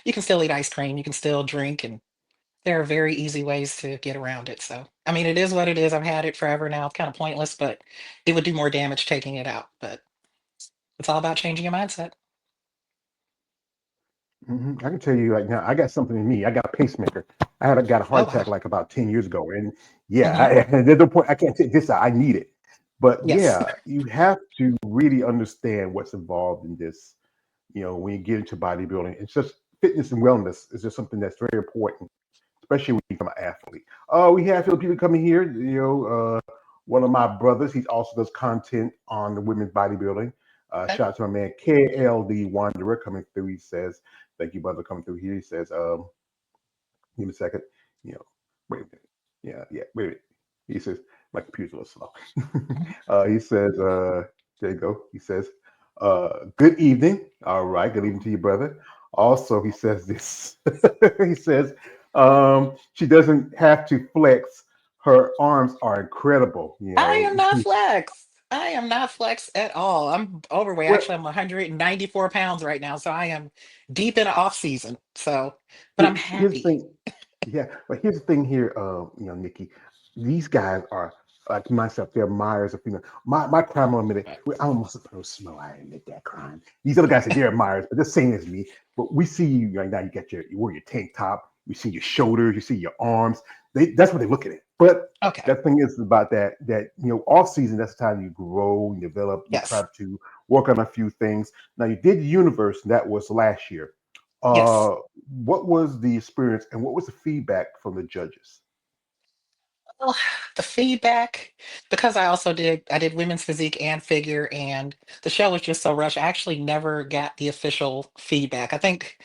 you can still eat ice cream, you can still drink, and there are very easy ways to get around it. So, I mean, it is what it is. I've had it forever now. It's kind of pointless, but it would do more damage taking it out. But it's all about changing your mindset. I can tell you right now, I got something in me. I got a pacemaker. Got a Oh, heart wow. attack like about 10 years ago, and yeah, Hmm. there's no point. I can't take this out. I need it. But Yes. yeah, you have to really understand what's involved in this. When you get into bodybuilding, it's just fitness and wellness is just something that's very important, especially when you become an athlete. We have people coming here. One of my brothers, he also does content on the women's bodybuilding. Okay. Shout out to my man KLD Wanderer coming through. He says, "Thank you, brother, coming through here." He says, "Give me a second. You know, wait a minute. Yeah, wait a minute." He says, "My computer's a little slow." Mhm. He says, "There you go." He says, "Good evening." All right, good evening to you, brother. Also, he says this. He says, "She doesn't have to flex. Her arms are incredible." I am not flex. I am not flex at all. I'm overweight. Well, Actually, I'm 194 pounds right now. So I am deep in off season. So, but I'm here's the happy. thing. Yeah, but here's the thing here, Nikki. These guys are like myself. They're Myers of female. My crime, I'll admit it. Well, I'm almost supposed to smell. I admit that crime. These other guys say they're Myers, but the same as me. But we see you right now. You wear your tank top. We see your shoulders. You see your arms. That's what they're looking at. But Okay. that thing is about that off season. That's the time you grow, you develop, you try Yes. to work on a few things. Now you did the universe. That was last year. Yes. Uh, what was the experience and what was the feedback from the judges? Well, the feedback, because I did women's physique and figure, and the show was just so rushed. I actually never got the official feedback. I think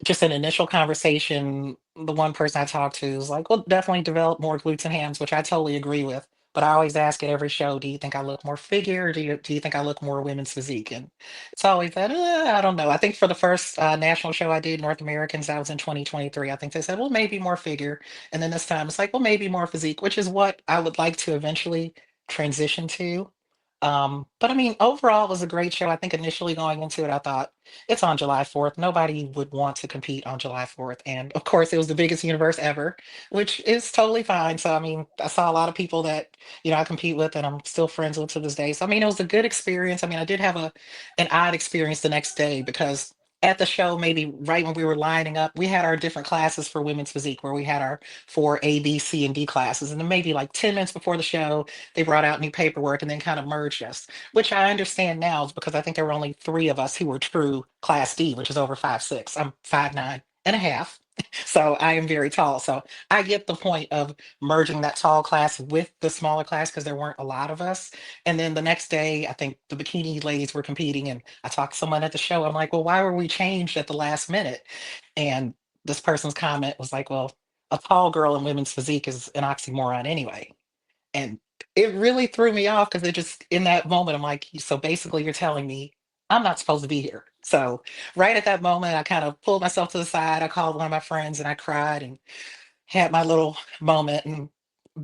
just an initial conversation, the one person I talked to was like, well, definitely develop more glutes and hams, which I totally agree with. But I always ask at every show, do you think I look more figure, or do you think I look more women's physique? And it's always that, I don't know. I think for the first national show I did, North Americans, that was in 2023. I think they said, well, maybe more figure. And then this time it's like, well, maybe more physique, which is what I would like to eventually transition to. But I mean, overall, it was a great show. I think initially going into it, I thought, it's on July 4th. Nobody would want to compete on July 4th. And of course, it was the biggest universe ever, which is totally fine. So, I mean, I saw a lot of people that, I compete with and I'm still friends with to this day. So, I mean, it was a good experience. I mean, I did have an odd experience the next day because at the show, maybe right when we were lining up, we had our different classes for women's physique where we had our four A, B, C, and D classes. And then maybe like 10 minutes before the show, they brought out new paperwork and then kind of merged us, which I understand now is because I think there were only three of us who were true class D, which is over 5'6". I'm 5'9.5". So I am very tall. So I get the point of merging that tall class with the smaller class because there weren't a lot of us. And then the next day, I think the bikini ladies were competing, and I talked to someone at the show. I'm like, well, why were we changed at the last minute? And this person's comment was like, well, a tall girl in women's physique is an oxymoron anyway. And it really threw me off because it just, in that moment, I'm like, so basically you're telling me I'm not supposed to be here. So right at that moment, I kind of pulled myself to the side. I called one of my friends and I cried and had my little moment and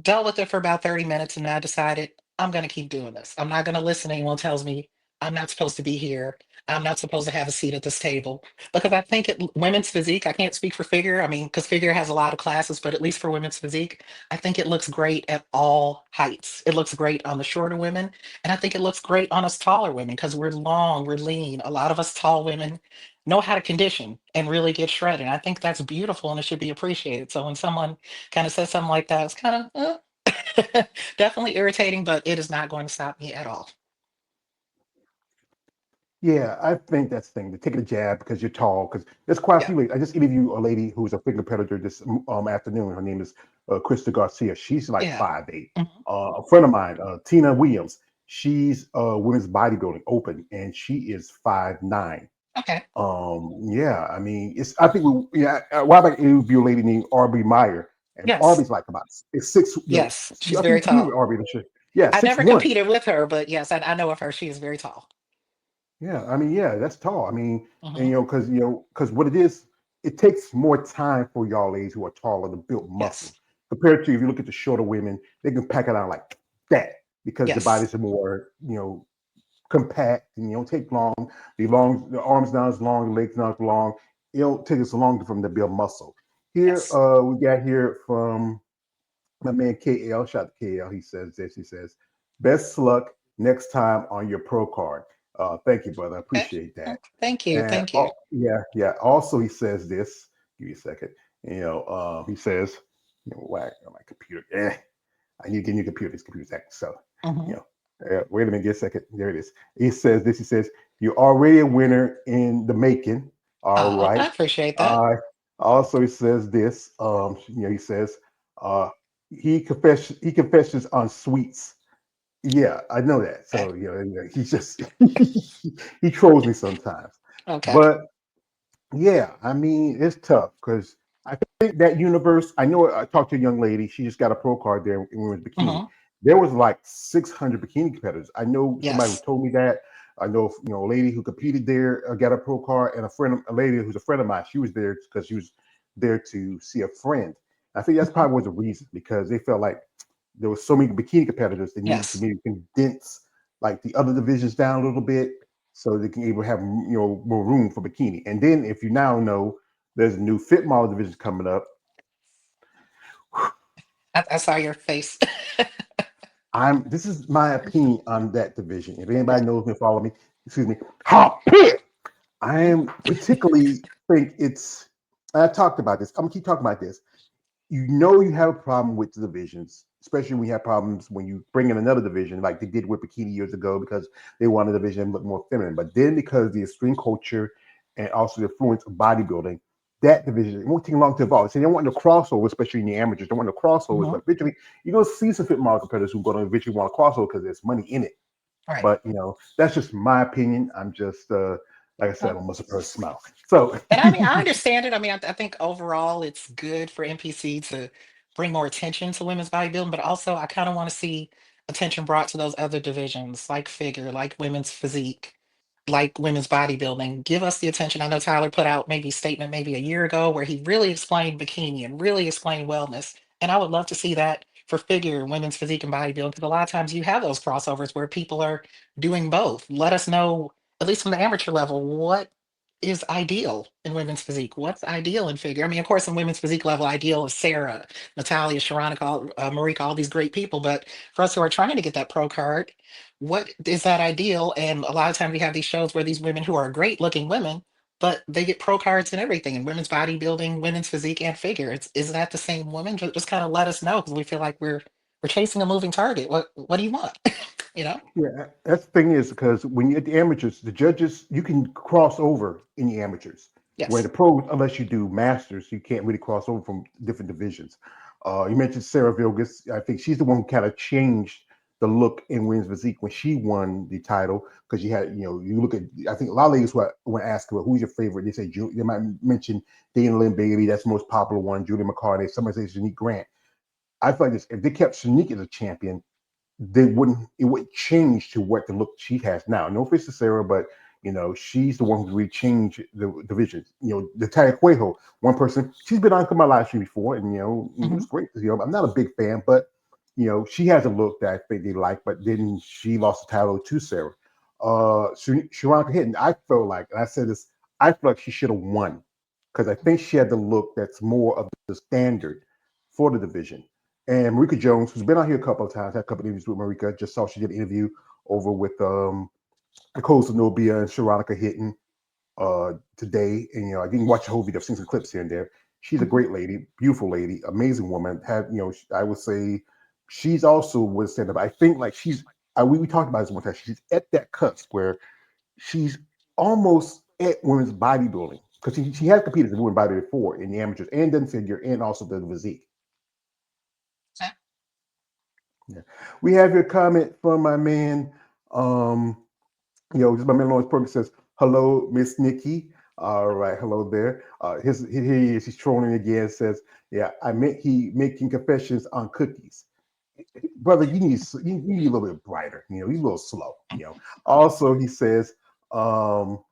dealt with it for about 30 minutes. And I decided I'm going to keep doing this. I'm not going to listen to anyone tells me I'm not supposed to be here. I'm not supposed to have a seat at this table because I think women's physique, I can't speak for figure. I mean, because figure has a lot of classes, but at least for women's physique, I think it looks great at all heights. It looks great on the shorter women. And I think it looks great on us taller women because we're long, we're lean. A lot of us tall women know how to condition and really get shredded. I think that's beautiful and it should be appreciated. So when someone kind of says something like that, it's kind of definitely irritating, but it is not going to stop me at all. Yeah, I think that's the thing. To take a jab because you're tall. Because there's quite a Yeah. few ladies. I just interviewed a lady who's a big competitor this afternoon. Her name is Krista Garcia. She's like Yeah. 5'8". Mhm. A friend of mine, Tina Williams. She's women's bodybuilding open, and she is 5'9". Okay. Yeah, I mean, it's. I think we. Yeah, a while back, it would be a lady named Aubrey Meyer, and Yes. Aubrey's like about it's six. Yes. She. She's I think very you competed with tall. Aubrey this year. Yeah, I six never one. competed with her, but yes, I know of her. She is very tall. Yeah, I mean, yeah, that's tall. I mean, and Hmm. because what it is, it takes more time for y'all ladies who are taller to build muscle Yes. compared to if you look at the shorter women, they can pack it out like that because the Yes. bodies are more, compact and take long. The arms not as long, the legs not as long. it don't take us long from to build muscle. Here, Yes. we got here from my man KL. Shout out to KL. He says this. He says, "Best luck next time on your pro card." Thank you, brother. I Okay. appreciate Oh, that. thank you. And Thank you. yeah, yeah. Also, he says this. Give me a second. He says, whack on my computer. I need to get a new computer. This computer's acting so. Hmm. You know, wait a minute. Get a second. There it is. He says this. He says, "You're already a winner in the making." All Oh, right. I appreciate that. Uh, Also, he says this. He says, uh, he confesses on sweets. Yeah, I know that. Okay. So he's just he trolls me sometimes. Okay. But yeah, I mean, it's tough because I think that universe. I know I talked to a young lady. She just got a pro card there in women's bikini. Hmm. There was like 600 bikini competitors. I know somebody who Yes. told me that. I know a lady who competed there got a pro card, and a lady who's a friend of mine. She was there because she was there to see a friend. I think that's Hmm. probably was the reason because they felt like there was so many bikini competitors they needed to Yes. maybe condense like the other divisions down a little bit so they can able to have more room for bikini. And then if you now know there's a new fit model division coming up, I saw your face. I'm this is my opinion on that division. If Okay. anybody knows me, follow me. Excuse me. Hop pit. I am particularly think it's. I talked about this. I'm gonna keep talking about this. You have a problem with the divisions, especially when you have problems when you bring in another division, like they did with bikini years ago, because they wanted the division to look more feminine. But then because the extreme culture and also the influence of bodybuilding, that division it won't take long to evolve. So they don't want no crossover, especially in the amateurs. They don't want no crossovers, Hmm. but eventually you're gonna see some fit model competitors who are gonna eventually want to crossover because there's money in it. Right. But that's just my opinion. I'm just like I said, I'm a first smile. So And I mean, I understand it. I mean, I think overall it's good for NPC to bring more attention to women's bodybuilding, but also I kind of want to see attention brought to those other divisions like figure, like women's physique, like women's bodybuilding. Give us the attention. I know Tyler put out maybe a statement maybe a year ago where he really explained bikini and really explained wellness. And I would love to see that for figure, women's physique and bodybuilding, because a lot of times you have those crossovers where people are doing both. Let us know, at least from the amateur level, what is ideal in women's physique? What's ideal in figure? I mean, of course, in women's physique level, ideal is Sarah, Natalia, Sharonica, Marika, all these great people. But for us who are trying to get that pro card, what is that ideal? And a lot of times we have these shows where these women who are great looking women, but they get pro cards and everything in women's bodybuilding, women's physique, and figure. Is that the same woman? Just kind of let us know because we feel like we're chasing a moving target. What do you want? you know? yeah, that's the thing is because when you're at the amateurs, the judges you can cross over in the amateurs. Where the Yes. pros, unless you do masters, you can't really cross over from different divisions. You mentioned Sarah Vilgas. I think she's the one who kind of changed the look in women's physique when she won the title because you had, you look at. I think a lot of ladies when asked her who's your favorite, they say they might mention Dana Lynn Bailey. That's the most popular one. Julie McCartney. Somebody says Unique Grant. I feel like this if they kept Shanique as a champion, it would change to what the look she has now. No offense to Sarah, but she's the one who's really changed the divisions. Natalia Cuejo, one person, she's been on my live stream before, and it Hmm. was great. I'm not a big fan, but she has a look that I think they like. But then she lost the title to Sarah. Sharonka Hinton, I felt like, and I said this, I feel like she should have won because I think she had the look that's more of the standard for the division. And Marika Jones, who's been on here a couple of times, had a couple of interviews with Marika. Just saw she did an interview over with Nicole Zenobia and Sharonica Hitton today. And I didn't watch the whole video. I've seen some clips here and there. She's a Hmm. great lady, beautiful lady, amazing woman. I would say she's also with stand up. I think like we talked about this one time. She's at that cusp where she's almost at women's bodybuilding because she has competed in women's bodybuilding before in the amateurs and done figure and also the physique. Yeah. We have your comment from my man. Um, just my man Lawrence Perkins says, "Hello, Miss Nikki." All right, hello there. Here he is. He's trolling again. Says, "Yeah, I meant he making confessions on cookies, brother. You need a little bit brighter. You're a little slow. Also, he says, um,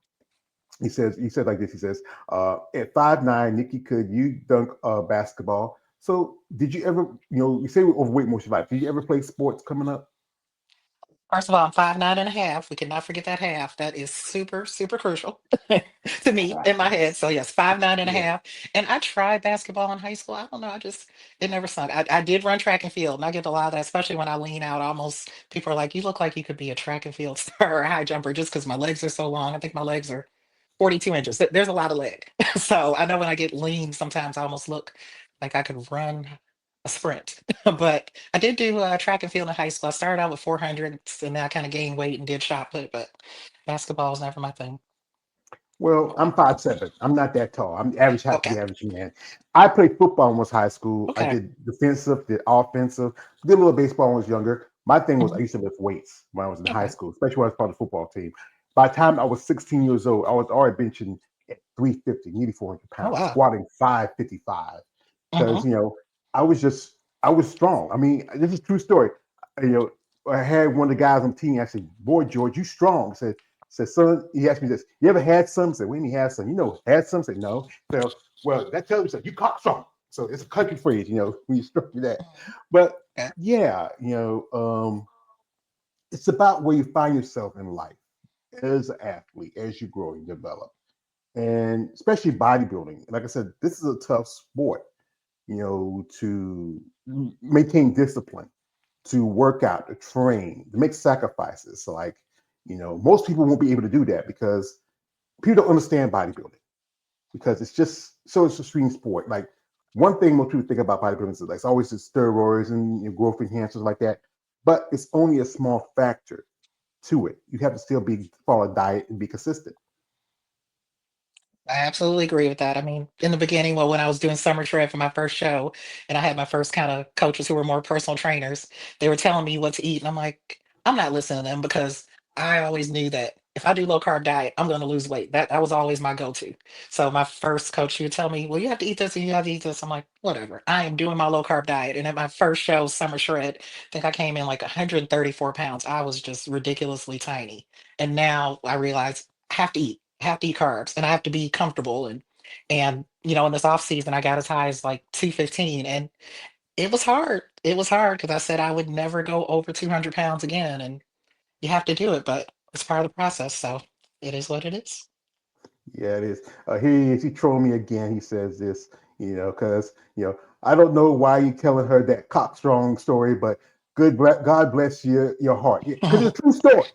he said like this. He says, at 5'9", Nikki, could you dunk basketball? So, did you ever, you say overweight most of your life? Did you ever play sports coming up? First of all, I'm 5'9.5". We cannot forget that half. That is super, super crucial to me in my head. So yes, 5'9" and a Yeah. half. And I tried basketball in high school. I don't know. I just it never sunk. I did run track and field, and I get a lot of that, especially when I lean out. Almost people are like, "You look like you could be a track and field star or a high jumper," just because my legs are so long. I think my legs are 42 inches. There's a lot of leg. So I know when I get lean, sometimes I almost look like I could run a sprint. But I did do track and field in high school. I started out with 400, and then I kind of gained weight and did shot put, but basketball was never my thing. Well, I'm 5'7". I'm not that tall. I'm average height for Okay. the average man. I played football in was high school. I Okay. did defensive, did offensive, did a little baseball when I was younger. My thing was I Mhm. used to lift weights when I was in high Okay. school, especially when I was part of the football team. By the time I was 16 years old, I was already benching at 350, nearly 400 Oh pounds, wow. squatting 555. Hmm. Because, I was just, I was strong. I mean, this is a true story. You know, I had one of the guys on the team. I said, "Boy, George, you strong." I said, "Son," he asked me this, "You ever had some?" I said, "When you had some?" Had some? I said, "No." So, well, that tells me something. You caught some. So it's a country phrase, when you structure that. But Okay. yeah, it's about where you find yourself in life as an athlete, as you grow and develop. And especially bodybuilding. Like I said, this is a tough sport, to maintain discipline, to work out, to train, to make sacrifices. So like, most people won't be able to do that because people don't understand bodybuilding because it's just so it's a extreme sport. Like one thing most people think about bodybuilding is like it's always the steroids and growth enhancers like that, but it's only a small factor to it. You have to still be follow a diet and be consistent. I absolutely agree with that. I mean, in the beginning, well, when I was doing summer trip for my first show, and I had my first kind of coaches who were more personal trainers, they were telling me what to eat, and I'm like, I'm not listening to them because I always knew that if I do low carb diet, I'm going to lose weight. That was always my go-to. So my first coach, she would tell me, well, you have to eat this and you have to eat this. I'm like, whatever. I am doing my low carb diet. And at my first show, Summer Shred, I think I came in like 134 pounds. I was just ridiculously tiny. And now I realize I have to eat carbs and I have to be comfortable and in this off season I got as high as like 215 and it was hard. It was hard because I said I would never go over 200 pounds again and you have to do it, but it's part of the process. So it is what it is. Yeah, it is. Here he is. He trolling me again. He says this, because I don't know why you telling her that cockstrong story, but God bless your heart, because Mhm, it's a true story.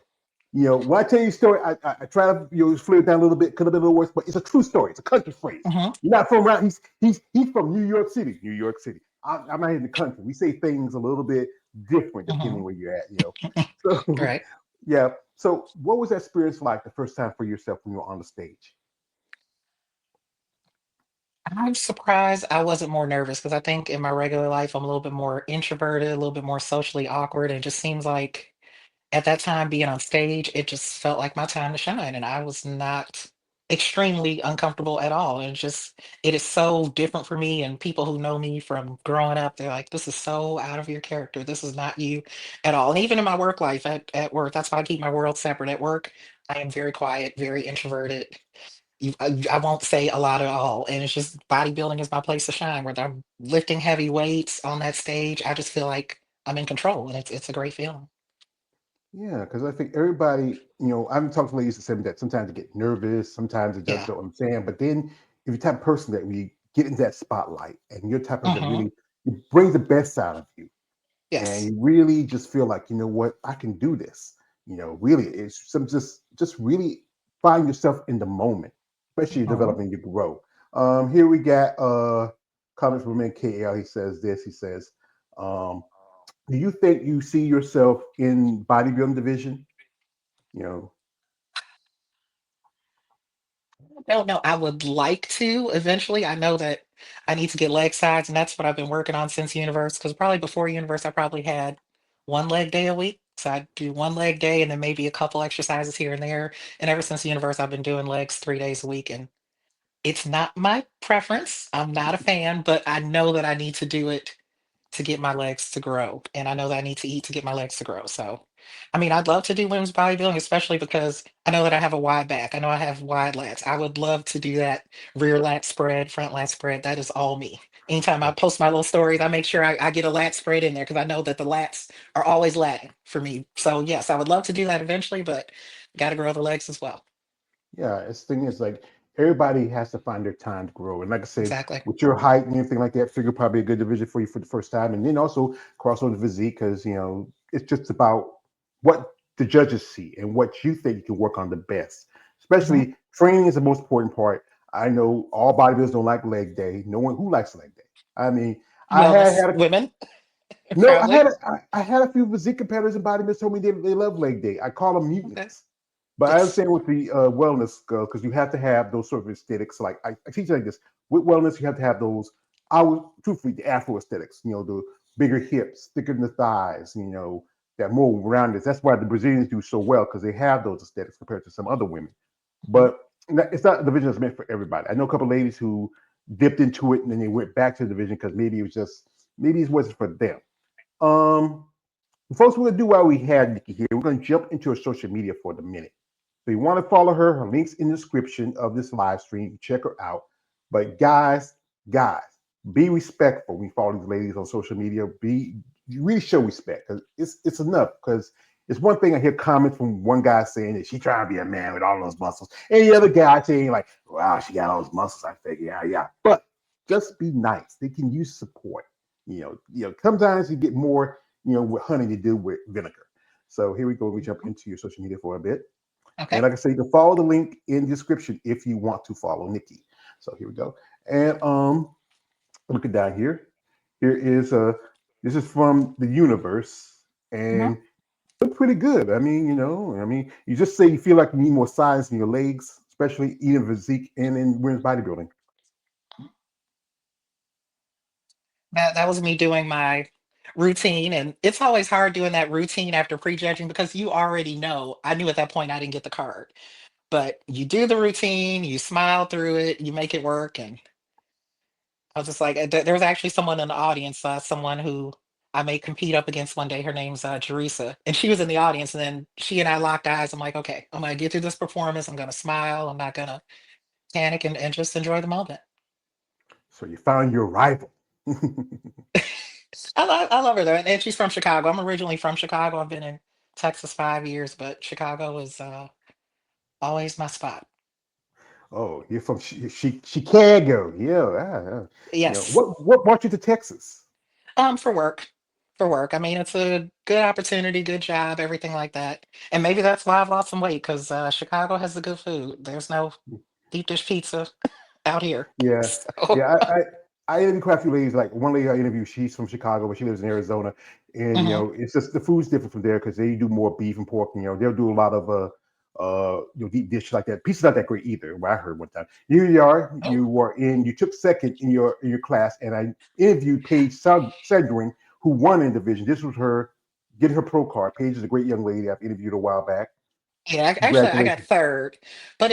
When I tell you a story, I try to flip it down a little bit, could have been a little worse, but it's a true story. It's a country phrase. mhm, You're not from around. He's from New York City, New York City. I'm not in the country. We say things a little bit different depending mhm. where you're at. So Right. yeah. So what was that experience like the first time for yourself when you were on the stage? I'm surprised I wasn't more nervous because I think in my regular life I'm a little bit more introverted, a little bit more socially awkward, and it just seems like at that time being on stage, it just felt like my time to shine, and I was not extremely uncomfortable at all. And it is so different for me. And people who know me from growing up, they're like, "This is so out of your character. This is not you at all." And even in my work life, at work, that's why I keep my world separate. At work, I am very quiet, very introverted. I won't say a lot at all, and it's just bodybuilding is my place to shine. Whether I'm lifting heavy weights on that stage, I just feel like I'm in control, and it's a great feeling. Yeah, because I think everybody, I've talked to ladies that said that sometimes they get nervous, sometimes they just Yeah. don't understand. But then if you're the type of person that we get into that spotlight and you're the type of person that Hmm. really it brings the best out of you and Yes. you really just feel like, you know what, I can do this. Really it's some just really find yourself in the moment, especially Mhm. developing you grow. Here we got comments from KL. He says this, he says, um, do you think you see yourself in bodybuilding division? You know, No, no, I would like to eventually. I know that I need to get leg size, and that's what I've been working on since Universe. Because probably before Universe, I probably had one leg day a week. So I'd do one leg day and then maybe a couple exercises here and there. And ever since Universe, I've been doing legs 3 days a week. And it's not my preference. I'm not a fan, but I know that I need to do it to get my legs to grow. And I know that I need to eat to get my legs to grow. So. I mean, I'd love to do women's bodybuilding, especially because I know that I have a wide back. I know I have wide lats. I would love to do that rear lat spread, front lat spread. That is all me. Anytime I post my little stories, I make sure I get a lat spread in there because I know that the lats are always latting for me. So yes, I would love to do that eventually, but got to grow the legs as well. Yeah, it's thing is like everybody has to find their time to grow. And like I said, Exactly. with your height and anything like that, figure probably a good division for you for the first time. And then also cross over the physique because it's just about what the judges see and what you think you can work on the best. Mhm. Especially training is the most important part. I know all bodybuilders don't like leg day. No one who likes leg day. I mean, I had Wellness had a women, no, probably. I had a few physique competitors and bodybuilders told me they love leg day. I call them Okay. mutants. But I Yes. understand with the wellness girl because you have to have those sort of aesthetics. Like I teach you like this with wellness, you have to have those. I would truthfully the Afro aesthetics. The bigger hips, thicker in the thighs. That more rounded. That's why the Brazilians do so well because they have those aesthetics compared to some other women. Mhm. But it's not a division that's meant for everybody. I know a couple of ladies who dipped into it and then they went back to the division because maybe it wasn't for them. Um, Folks, we're gonna do while we had Nikki here. We're gonna jump into her social media for the minute. So you want to follow her. Her links in the description of this live stream. Check her out. But guys, be respectful when you follow these ladies on social media. You really show respect because it's enough. Because it's one thing I hear comments from one guy saying that she trying to be a man with all those muscles, and the other guy saying like, "Wow, she got all those muscles." I figure, yeah, yeah. But just be nice. They can use support. Sometimes you get more, with honey to do with vinegar. So here we go. We jump into your social media for a bit. And Okay. like I say, you can follow the link in the description if you want to follow Nikki. So here we go. And look at down here. Here is this is from the universe, Mhm. and look pretty good. You just say you feel like you need more size in your legs, especially eating physique and in women's bodybuilding. That was me doing my routine, and it's always hard doing that routine after prejudging because you already know. I knew at that point I didn't get the card, but you do the routine, you smile through it, you make it work, and I was just like, there was actually someone in the audience, someone who I may compete up against one day. Her name's Teresa, and she was in the audience, and then she and I locked eyes. I'm like, okay, I'm gonna get through this performance. I'm gonna smile. I'm not gonna panic and just enjoy the moment. So you found your rival. I love her though, and she's from Chicago. I'm originally from Chicago. I've been in Texas 5 years, but Chicago is always my spot. Oh, you're from Chicago. Yeah. Yes, What brought you to Texas? for work, for work. I mean, it's a good opportunity, good job, everything like that, and maybe that's why I've lost some weight because Chicago has the good food. There's no deep dish pizza out here, Yeah, so. yeah. I interviewed quite a few ladies. Like one lady I interviewed, she's from Chicago, but she lives in Arizona, and Mhm. it's just the food's different from there because they do more beef and pork. They'll do a lot of deep dish like that. Pizza's not that great either. What I heard one time. Here you are. Oh, You took second in your class, and I interviewed Paige Sedgwick, who won in division. This was her getting her pro card. Paige is a great young lady. I've interviewed a while back. yeah. Actually, I got Congratulations. third, but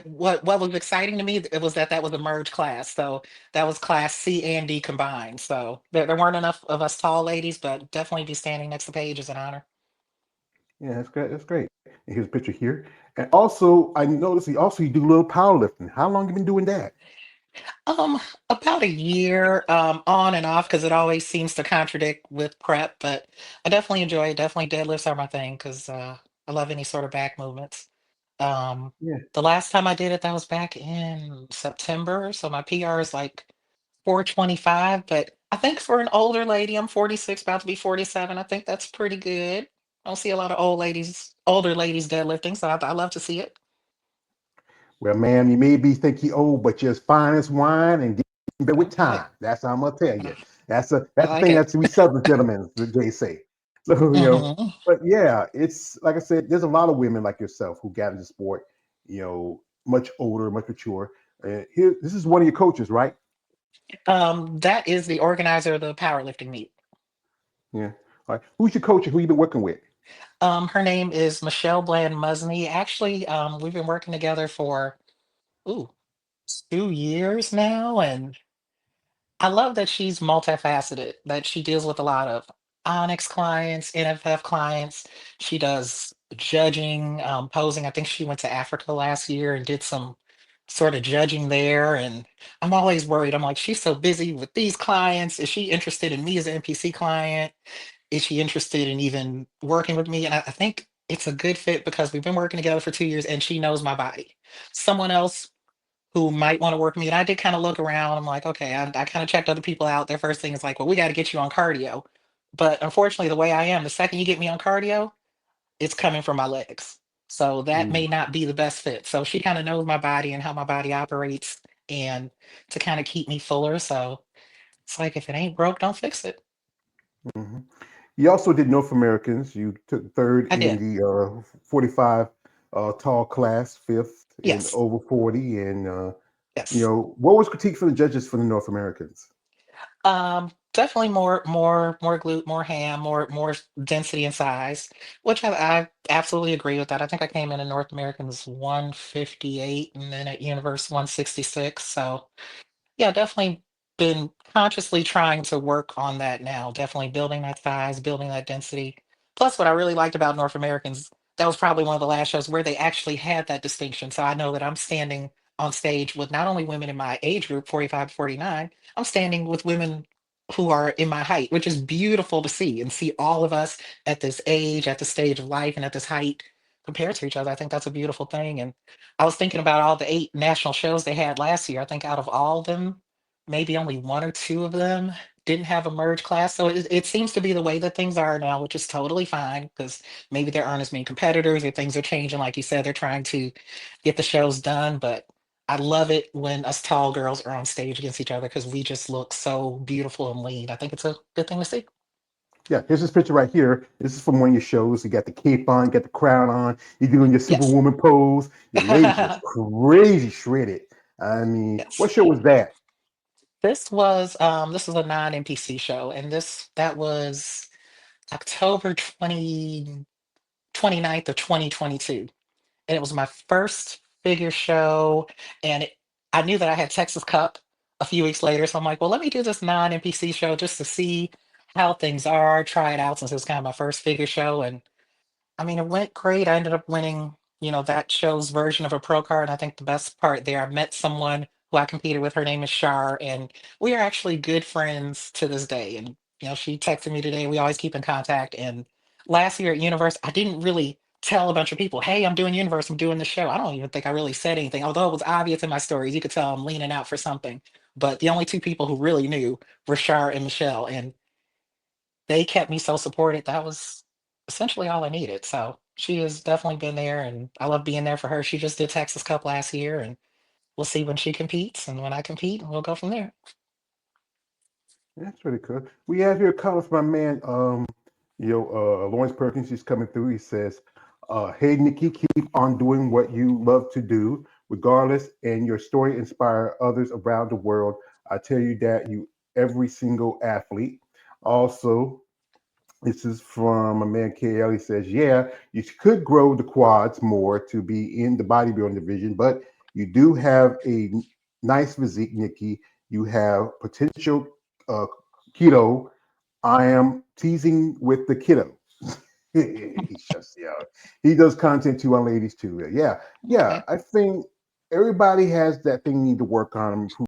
what was exciting to me it was that was a merged class, so that was class C and D combined. So there weren't enough of us tall ladies, but definitely be standing next to Paige is an honor. Yeah, that's great. That's great. And here's a picture here. And also, I noticed you do a little powerlifting. How long you been doing that? Um, about a year, on and off, because it always seems to contradict with prep, but I definitely enjoy it. Definitely deadlifts are my thing because I love any sort of back movements. Um, Yeah. the last time I did it, that was back in September, so my PR is like 425, but I think for an older lady, I'm 46, about to be 47. I think that's pretty good. I don't see a lot of older ladies deadlifting, so I love to see it. Well, ma'am, you may be think you old, but you're as fine as wine and getting better with Okay. time. That's how I'm gonna tell you. Ugh, I That's the like thing it. that's we Southern gentlemen, that they say. So Hmm. but yeah, it's like I said, there's a lot of women like yourself who got into sport, much older, much mature. Here, this is one of your coaches, right? That is the organizer of the powerlifting meet. Yeah. All right. Who's your coach and who you been working with? Her name is Michelle Bland Musney. Actually, we've been working together for ooh 2 years now, and I love that she's multifaceted, that she deals with a lot of. Onyx clients, NFF clients. She does judging, posing. I think she went to Africa last year and did some sort of judging there. And I'm always worried. I'm like, she's so busy with these clients. Is she interested in me as an NPC client? Is she interested in even working with me? And I think it's a good fit because we've been working together for 2 years and she knows my body. Someone else who might want to work with me. And I did kind of look around. I'm like, okay, I kind of checked other people out. Their first thing is like, well, we got to get you on cardio. But unfortunately, the way I am, the second you get me on cardio, it's coming from my legs. So that Mm, may not be the best fit. So she kind of knows my body and how my body operates and to kind of keep me fuller. So it's like, if it ain't broke, don't fix it. mhm. You also did North Americans. You took third I in did. the 45 tall class, fifth in Yes. over 40. And, Yes. what was critique from the judges for the North Americans? Definitely more glute, more ham, more density and size, which I absolutely agree with that. I think I came in North Americans 158 and then at Universe 166. So yeah, definitely been consciously trying to work on that now. Definitely building that size, building that density. Plus, what I really liked about North Americans, that was probably one of the last shows where they actually had that distinction. So I know that I'm standing on stage with not only women in my age group, 45 to 49, I'm standing with women who are in my height, which is beautiful to see and see all of us at this age, at this stage of life, and at this height compared to each other. I think that's a beautiful thing. And I was thinking about all the 8 national shows they had last year. I think out of all of them, maybe only one or two of them didn't have a merge class. So it seems to be the way that things are now, which is totally fine because maybe there aren't as many competitors or things are changing. Like you said, they're trying to get the shows done. But I love it when us tall girls are on stage against each other because we just look so beautiful and lean. I think it's a good thing to see. Yeah, here's this picture right here. This is from one of your shows. You got the cape on, you got the crown on. You're doing your Yes. superwoman pose. Your ladies was crazy shredded. I mean, what Yes. show was that? This was a non-NPC show, and that was October 29th of 2022. And it was my first figure show. And I knew that I had Texas Cup a few weeks later. So I'm like, well, let me do this non-NPC show just to see how things are, try it out since it was kind of my first figure show. And I mean, it went great. I ended up winning, that show's version of a pro card. And I think the best part there, I met someone who I competed with. Her name is Shar, and we are actually good friends to this day. And, she texted me today. We always keep in contact. And last year at Universe, I didn't really tell a bunch of people, hey, I'm doing Universe, I'm doing the show. I don't even think I really said anything, although it was obvious in my stories. You could tell I'm leaning out for something. But the only two people who really knew were Shar and Michelle. And they kept me so supported. That was essentially all I needed. So she has definitely been there, and I love being there for her. She just did Texas Cup last year, and we'll see when she competes and when I compete, and we'll go from there. That's really cool. We have here a comment from my man, Lawrence Perkins. He's coming through. He says, "Hey Nikki, keep on doing what you love to do, regardless, and your story inspire others around the world. I tell you that you every single athlete. Also, this is from a man KL. He says, "Yeah, you could grow the quads more to be in the bodybuilding division, but you do have a nice physique, Nikki. You have potential uh, keto. I am teasing with the kiddo." He's just he does content too on ladies too. Yeah, yeah. Okay. I think everybody has that thing you need to work on, improve